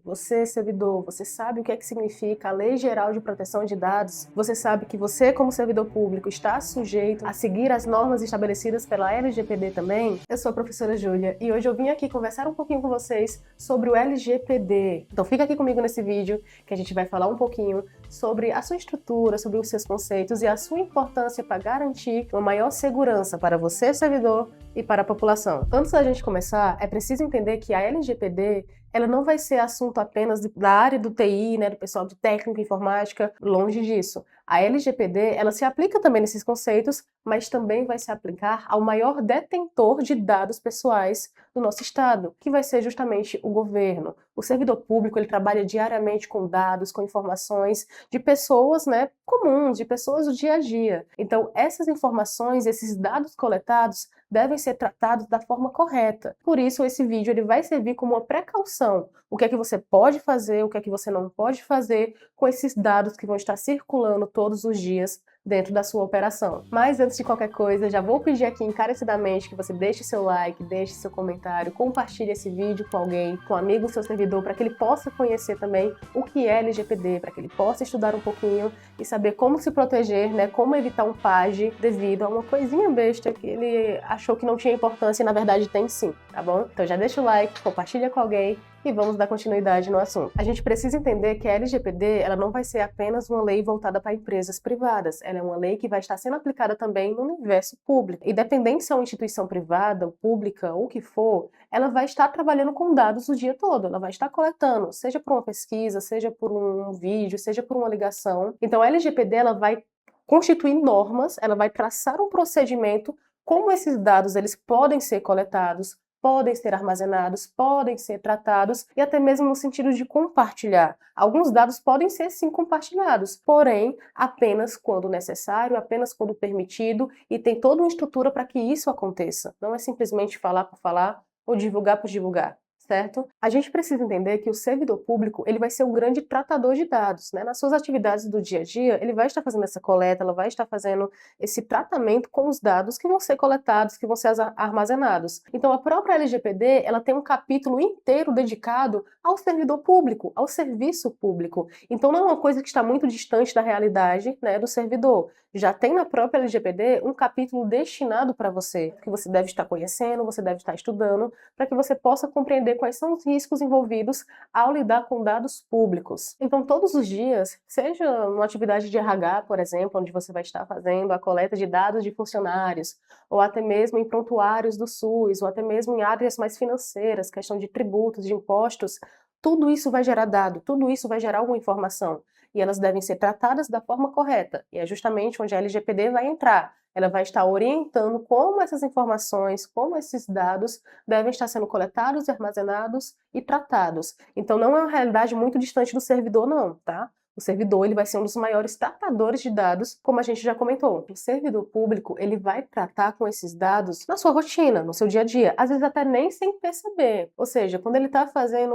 Você, servidor, você sabe o que é que significa a Lei Geral de Proteção de Dados? Você sabe que você, como servidor público, está sujeito a seguir as normas estabelecidas pela LGPD também? Eu sou a professora Júlia e hoje eu vim aqui conversar um pouquinho com vocês sobre o LGPD. Então fica aqui comigo nesse vídeo que a gente vai falar um pouquinho sobre a sua estrutura, sobre os seus conceitos e a sua importância para garantir uma maior segurança para você, servidor, e para a população. Antes da gente começar, é preciso entender que a LGPD ela não vai ser assunto apenas da área do TI, né, do pessoal de técnica e informática, longe disso. A LGPD, ela se aplica também nesses conceitos, mas também vai se aplicar ao maior detentor de dados pessoais do nosso estado, que vai ser justamente o governo. O servidor público, ele trabalha diariamente com dados, com informações de pessoas, né, comuns, de pessoas do dia a dia. Então, essas informações, esses dados coletados, devem ser tratados da forma correta. Por isso, esse vídeo ele vai servir como uma precaução. O que é que você pode fazer, o que é que você não pode fazer com esses dados que vão estar circulando todos os dias dentro da sua operação. Mas antes de qualquer coisa, já vou pedir aqui encarecidamente que você deixe seu like, deixe seu comentário, compartilhe esse vídeo com alguém, com um amigo, seu servidor, para que ele possa conhecer também o que é LGPD, para que ele possa estudar um pouquinho e saber como se proteger, né, como evitar um PAGE devido a uma coisinha besta que ele achou que não tinha importância e na verdade tem sim, tá bom? Então já deixa o like, compartilha com alguém e vamos dar continuidade no assunto. A gente precisa entender que a LGPD ela não vai ser apenas uma lei voltada para empresas privadas, ela é uma lei que vai estar sendo aplicada também no universo público. Independente se é uma instituição privada, pública ou o que for, ela vai estar trabalhando com dados o dia todo, ela vai estar coletando, seja por uma pesquisa, seja por um vídeo, seja por uma ligação. Então a LGPD ela vai constituir normas, ela vai traçar um procedimento como esses dados eles podem ser coletados, podem ser armazenados, podem ser tratados e até mesmo no sentido de compartilhar. Alguns dados podem ser sim compartilhados, porém apenas quando necessário, apenas quando permitido e tem toda uma estrutura para que isso aconteça. Não é simplesmente falar por falar ou divulgar por divulgar. Certo? A gente precisa entender que o servidor público ele vai ser um grande tratador de dados, né? Nas suas atividades do dia a dia, ele vai estar fazendo essa coleta, ela vai estar fazendo esse tratamento com os dados que vão ser coletados, que vão ser armazenados. Então, a própria LGPD, ela tem um capítulo inteiro dedicado ao servidor público, ao serviço público. Então, não é uma coisa que está muito distante da realidade, né, do servidor. Já tem na própria LGPD um capítulo destinado para você, que você deve estar conhecendo, você deve estar estudando, para que você possa compreender quais são os riscos envolvidos ao lidar com dados públicos. Então, todos os dias, seja uma atividade de RH, por exemplo, onde você vai estar fazendo a coleta de dados de funcionários, ou até mesmo em prontuários do SUS, ou até mesmo em áreas mais financeiras, questão de tributos, de impostos, tudo isso vai gerar dado, tudo isso vai gerar alguma informação. E elas devem ser tratadas da forma correta. E é justamente onde a LGPD vai entrar. Ela vai estar orientando como essas informações, como esses dados devem estar sendo coletados, armazenados e tratados. Então não é uma realidade muito distante do servidor não, tá? O servidor ele vai ser um dos maiores tratadores de dados, como a gente já comentou. O servidor público ele vai tratar com esses dados na sua rotina, no seu dia a dia, às vezes até nem sem perceber. Ou seja, quando ele está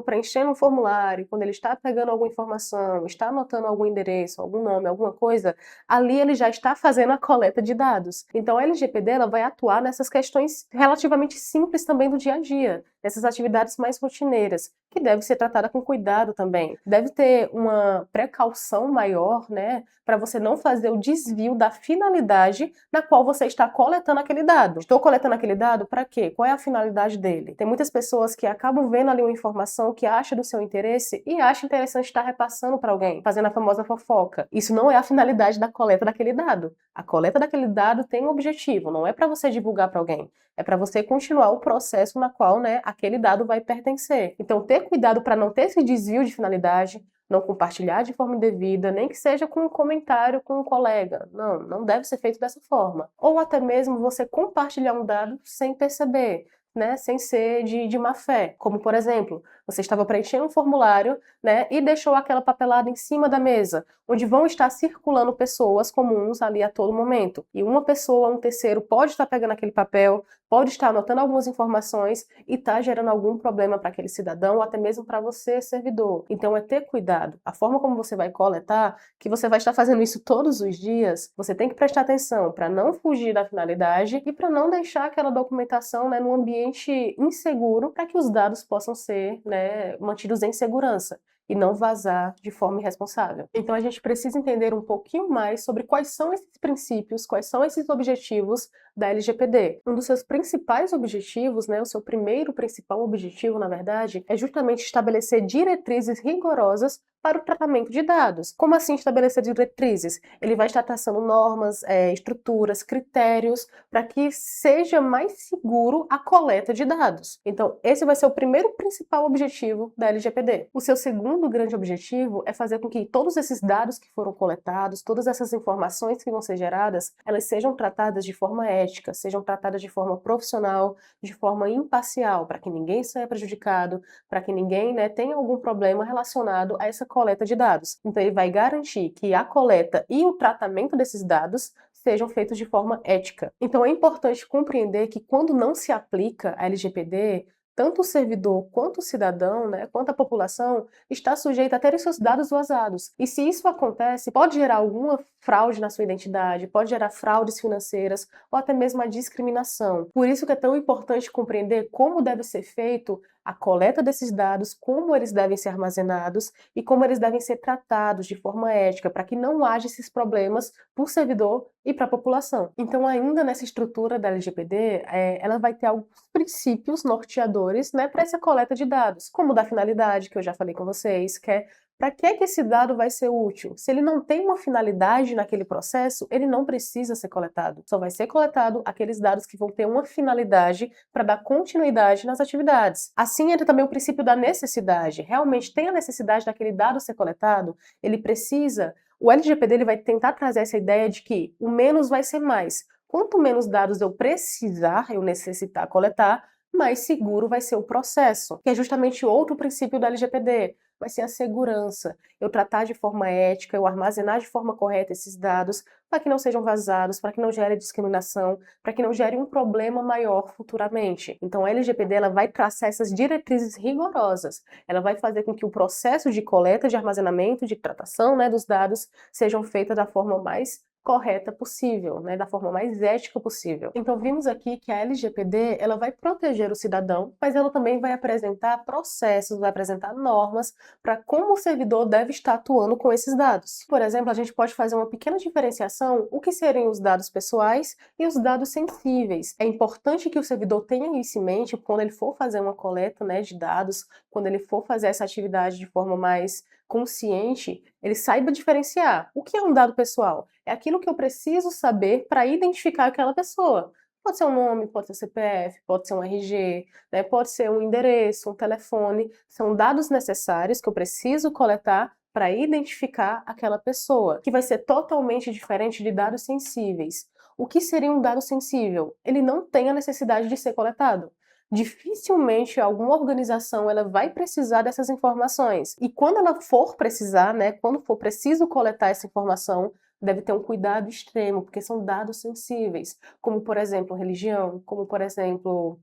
preenchendo um formulário, quando ele está pegando alguma informação, está anotando algum endereço, algum nome, alguma coisa, ali ele já está fazendo a coleta de dados. Então a LGPD ela vai atuar nessas questões relativamente simples também do dia a dia, nessas atividades mais rotineiras, que deve ser tratada com cuidado também. Deve ter uma precaução maior, né, para você não fazer o desvio da finalidade na qual você está coletando aquele dado. Estou coletando aquele dado para quê? Qual é a finalidade dele? Tem muitas pessoas que acabam vendo ali uma informação que acha do seu interesse e acha interessante estar repassando para alguém, fazendo a famosa fofoca. Isso não é a finalidade da coleta daquele dado. A coleta daquele dado tem um objetivo, não é para você divulgar para alguém, é para você continuar o processo na qual, né, aquele dado vai pertencer. Então, ter cuidado para não ter esse desvio de finalidade, não compartilhar de forma indevida, nem que seja com um comentário com um colega. Não, não deve ser feito dessa forma. Ou até mesmo você compartilhar um dado sem perceber, né, sem ser de má fé. Como, por exemplo, você estava preenchendo um formulário, né, e deixou aquela papelada em cima da mesa, onde vão estar circulando pessoas comuns ali a todo momento. E uma pessoa, um terceiro, pode estar pegando aquele papel, pode estar anotando algumas informações e está gerando algum problema para aquele cidadão ou até mesmo para você, servidor. Então é ter cuidado. A forma como você vai coletar, que você vai estar fazendo isso todos os dias, você tem que prestar atenção para não fugir da finalidade e para não deixar aquela documentação, né, num ambiente inseguro para que os dados possam ser, né, mantidos em segurança e não vazar de forma irresponsável. Então a gente precisa entender um pouquinho mais sobre quais são esses princípios, quais são esses objetivos da LGPD. Um dos seus principais objetivos, né, o seu primeiro principal objetivo, na verdade, é justamente estabelecer diretrizes rigorosas para o tratamento de dados. Como assim estabelecer diretrizes? Ele vai estar traçando normas, estruturas, critérios para que seja mais seguro a coleta de dados. Então, esse vai ser o primeiro principal objetivo da LGPD. O seu segundo grande objetivo é fazer com que todos esses dados que foram coletados, todas essas informações que vão ser geradas, elas sejam tratadas de forma ética, sejam tratadas de forma profissional, de forma imparcial, para que ninguém saia prejudicado, para que ninguém, né, tenha algum problema relacionado a essa coleta de dados. Então, ele vai garantir que a coleta e o tratamento desses dados sejam feitos de forma ética. Então, é importante compreender que quando não se aplica a LGPD, tanto o servidor quanto o cidadão, né, quanto a população, está sujeito a ter seus dados vazados. E se isso acontece, pode gerar alguma fraude na sua identidade, pode gerar fraudes financeiras ou até mesmo a discriminação. Por isso que é tão importante compreender como deve ser feito a coleta desses dados, como eles devem ser armazenados e como eles devem ser tratados de forma ética, para que não haja esses problemas para o servidor e para a população. Então, ainda nessa estrutura da LGPD, ela vai ter alguns princípios norteadores, né, para essa coleta de dados, como da finalidade, que eu já falei com vocês, que é para que esse dado vai ser útil? Se ele não tem uma finalidade naquele processo, ele não precisa ser coletado. Só vai ser coletado aqueles dados que vão ter uma finalidade para dar continuidade nas atividades. Assim entra também o princípio da necessidade. Realmente tem a necessidade daquele dado ser coletado? Ele precisa. O LGPD ele vai tentar trazer essa ideia de que o menos vai ser mais. Quanto menos dados eu precisar, eu necessitar coletar, mais seguro vai ser o processo, que é justamente outro princípio do LGPD. Vai ser a segurança, eu tratar de forma ética, eu armazenar de forma correta esses dados para que não sejam vazados, para que não gere discriminação, para que não gere um problema maior futuramente. Então a LGPD ela vai traçar essas diretrizes rigorosas, ela vai fazer com que o processo de coleta, de armazenamento, de tratação, né, dos dados sejam feitas da forma mais correta possível, né, da forma mais ética possível. Então vimos aqui que a LGPD ela vai proteger o cidadão, mas ela também vai apresentar processos, vai apresentar normas para como o servidor deve estar atuando com esses dados. Por exemplo, a gente pode fazer uma pequena diferenciação o que seriam os dados pessoais e os dados sensíveis. É importante que o servidor tenha isso em mente quando ele for fazer uma coleta, né, de dados, quando ele for fazer essa atividade de forma mais consciente, ele saiba diferenciar. O que é um dado pessoal? É aquilo que eu preciso saber para identificar aquela pessoa. Pode ser um nome, pode ser CPF, pode ser um RG, né? Pode ser um endereço, um telefone. São dados necessários que eu preciso coletar para identificar aquela pessoa, que vai ser totalmente diferente de dados sensíveis. O que seria um dado sensível? Ele não tem a necessidade de ser coletado. Dificilmente alguma organização ela vai precisar dessas informações. E quando ela for precisar, né, quando for preciso coletar essa informação, deve ter um cuidado extremo, porque são dados sensíveis, como, por exemplo, religião, como, por exemplo,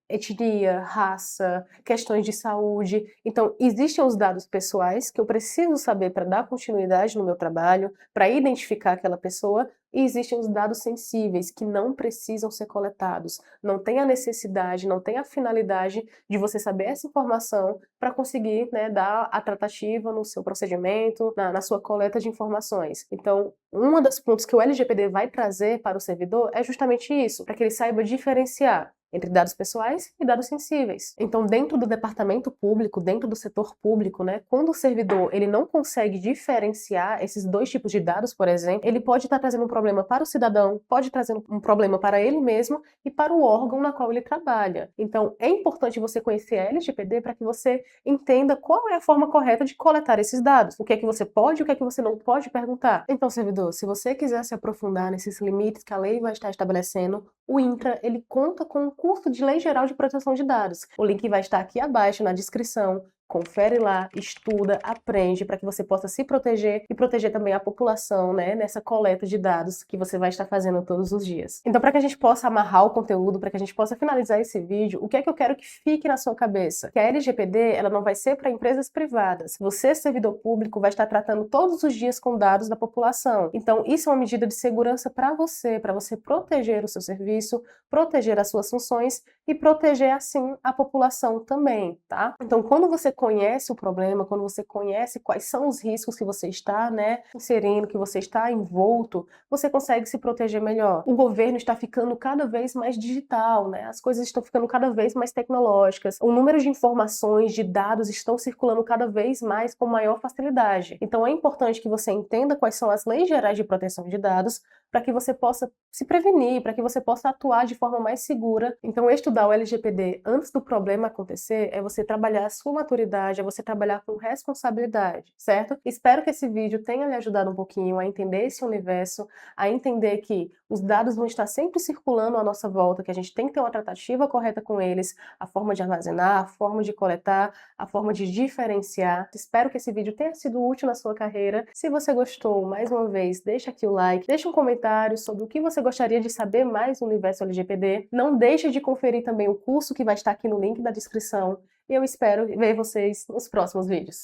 etnia, raça, questões de saúde. Então, existem os dados pessoais que eu preciso saber para dar continuidade no meu trabalho, para identificar aquela pessoa, e existem os dados sensíveis que não precisam ser coletados. Não tem a necessidade, não tem a finalidade de você saber essa informação para conseguir, né, dar a tratativa no seu procedimento, na sua coleta de informações. Então, um dos pontos que o LGPD vai trazer para o servidor é justamente isso, para que ele saiba diferenciar entre dados pessoais e dados sensíveis. Então, dentro do departamento público, dentro do setor público, né, quando o servidor ele não consegue diferenciar esses dois tipos de dados, por exemplo, ele pode estar trazendo um problema para o cidadão, pode trazer um problema para ele mesmo e para o órgão na qual ele trabalha. Então, é importante você conhecer a LGPD para que você entenda qual é a forma correta de coletar esses dados. O que é que você pode e o que é que você não pode perguntar. Então, servidor, se você quiser se aprofundar nesses limites que a lei vai estar estabelecendo, o INCRA, ele conta com um curso de Lei Geral de Proteção de Dados. O link vai estar aqui abaixo na descrição. confere lá, estuda, aprende para que você possa se proteger e proteger também a população, né, nessa coleta de dados que você vai estar fazendo todos os dias. Então, para que a gente possa amarrar o conteúdo, para que a gente possa finalizar esse vídeo, o que é que eu quero que fique na sua cabeça? Que a LGPD, ela não vai ser para empresas privadas. Você, servidor público, vai estar tratando todos os dias com dados da população. Então, isso é uma medida de segurança para você proteger o seu serviço, proteger as suas funções e proteger, assim, a população também, tá? Então, quando você conhece o problema, quando você conhece quais são os riscos que você está, né, inserindo, que você está envolto, você consegue se proteger melhor. O governo está ficando cada vez mais digital, né? As coisas estão ficando cada vez mais tecnológicas. O número de informações, de dados estão circulando cada vez mais com maior facilidade. Então, é importante que você entenda quais são as leis gerais de proteção de dados para que você possa se prevenir, para que você possa atuar de forma mais segura. Então, estudar o LGPD antes do problema acontecer é você trabalhar a sua maturidade, é você trabalhar com responsabilidade, certo? Espero que esse vídeo tenha lhe ajudado um pouquinho a entender esse universo, a entender que os dados vão estar sempre circulando à nossa volta, que a gente tem que ter uma tratativa correta com eles, a forma de armazenar, a forma de coletar, a forma de diferenciar. Espero que esse vídeo tenha sido útil na sua carreira. Se você gostou, mais uma vez, deixa aqui o like, deixa um comentário sobre o que você gostaria de saber mais no universo LGPD. Não deixe de conferir também o curso que vai estar aqui no link da descrição. E eu espero ver vocês nos próximos vídeos.